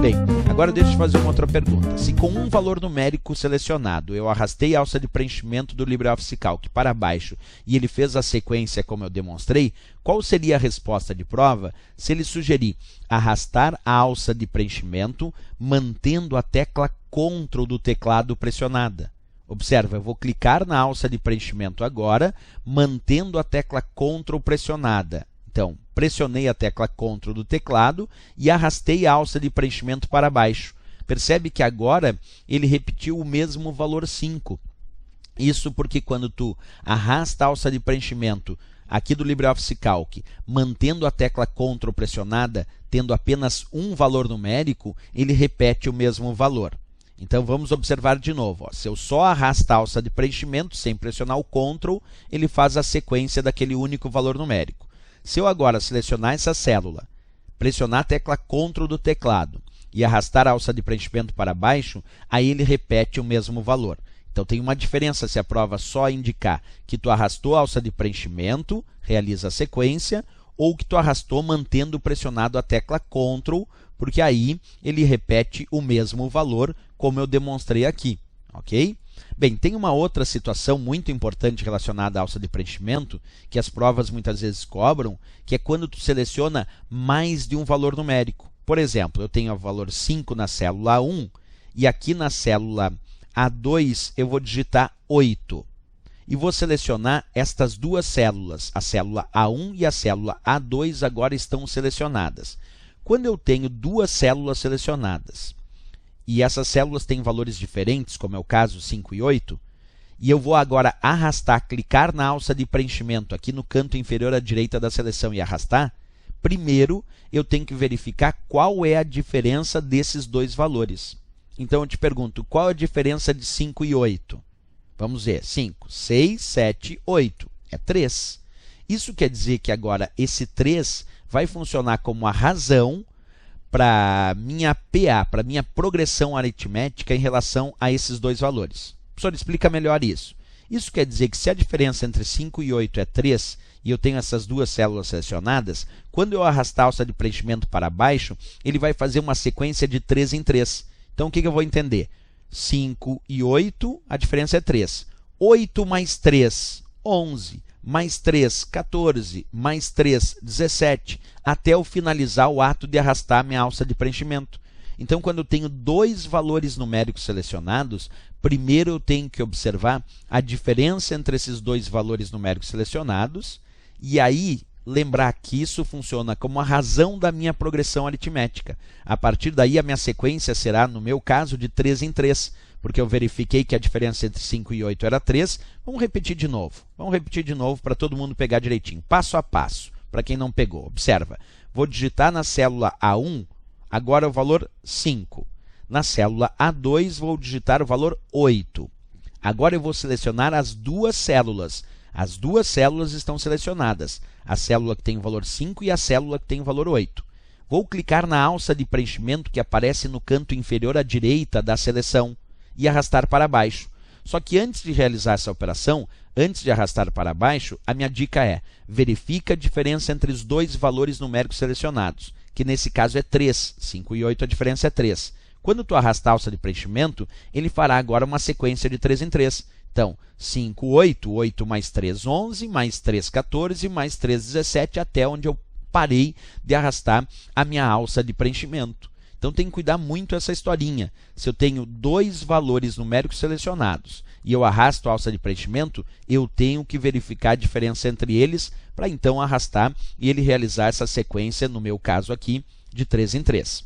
Bem, agora deixa eu te fazer uma outra pergunta. Se com um valor numérico selecionado eu arrastei a alça de preenchimento do LibreOffice Calc para baixo e ele fez a sequência como eu demonstrei, qual seria a resposta de prova se ele sugerir arrastar a alça de preenchimento mantendo a tecla Ctrl do teclado pressionada? Observa, eu vou clicar na alça de preenchimento agora, mantendo a tecla Ctrl pressionada. Então, pressionei a tecla Ctrl do teclado e arrastei a alça de preenchimento para baixo. Percebe que agora ele repetiu o mesmo valor 5. Isso porque quando tu arrasta a alça de preenchimento aqui do LibreOffice Calc, mantendo a tecla Ctrl pressionada, tendo apenas um valor numérico, ele repete o mesmo valor. Então, vamos observar de novo. Se eu só arrasto a alça de preenchimento sem pressionar o Ctrl, ele faz a sequência daquele único valor numérico. Se eu agora selecionar essa célula, pressionar a tecla Ctrl do teclado e arrastar a alça de preenchimento para baixo, aí ele repete o mesmo valor. Então, tem uma diferença se a prova só indicar que tu arrastou a alça de preenchimento, realiza a sequência, ou que tu arrastou mantendo pressionado a tecla Ctrl, porque aí ele repete o mesmo valor, como eu demonstrei aqui, ok? Bem, tem uma outra situação muito importante relacionada à alça de preenchimento, que as provas muitas vezes cobram, que é quando tu seleciona mais de um valor numérico. Por exemplo, eu tenho o valor 5 na célula A1, e aqui na célula A2 eu vou digitar 8. E vou selecionar estas duas células, a célula A1 e a célula A2 agora estão selecionadas. Quando eu tenho duas células selecionadas, e essas células têm valores diferentes, como é o caso 5 e 8, e eu vou agora arrastar, clicar na alça de preenchimento aqui no canto inferior à direita da seleção e arrastar, primeiro eu tenho que verificar qual é a diferença desses dois valores. Então eu te pergunto, qual a diferença de 5 e 8? Vamos ver, 5, 6, 7, 8, é 3. Isso quer dizer que agora esse 3 vai funcionar como a razão para minha PA, para minha progressão aritmética em relação a esses dois valores. Professor, explica melhor isso. Isso quer dizer que se a diferença entre 5 e 8 é 3, e eu tenho essas duas células selecionadas, quando eu arrastar a alça de preenchimento para baixo, ele vai fazer uma sequência de 3 em 3. Então, o que eu vou entender? 5 e 8, a diferença é 3. 8 mais 3, 11. Mais 3, 14, mais 3, 17, até eu finalizar o ato de arrastar minha alça de preenchimento. Então, quando eu tenho dois valores numéricos selecionados, primeiro eu tenho que observar a diferença entre esses dois valores numéricos selecionados, e aí lembrar que isso funciona como a razão da minha progressão aritmética. A partir daí, a minha sequência será, no meu caso, de 3 em 3, porque eu verifiquei que a diferença entre 5 e 8 era 3. Vamos repetir de novo. Vamos repetir de novo para todo mundo pegar direitinho, passo a passo, para quem não pegou. Observa, vou digitar na célula A1, agora o valor 5. Na célula A2, vou digitar o valor 8. Agora eu vou selecionar as duas células. As duas células estão selecionadas, a célula que tem o valor 5 e a célula que tem o valor 8. Vou clicar na alça de preenchimento que aparece no canto inferior à direita da seleção e arrastar para baixo. Só que antes de realizar essa operação, antes de arrastar para baixo, a minha dica é: verifica a diferença entre os dois valores numéricos selecionados, que nesse caso é 3. 5 e 8, a diferença é 3. Quando tu arrastar a alça de preenchimento, ele fará agora uma sequência de 3 em 3. Então, 5, 8, 8 mais 3, 11, mais 3, 14, mais 3, 17, até onde eu parei de arrastar a minha alça de preenchimento. Então, tem que cuidar muito essa historinha. Se eu tenho dois valores numéricos selecionados e eu arrasto a alça de preenchimento, eu tenho que verificar a diferença entre eles para então arrastar e ele realizar essa sequência, no meu caso aqui, de 3 em 3.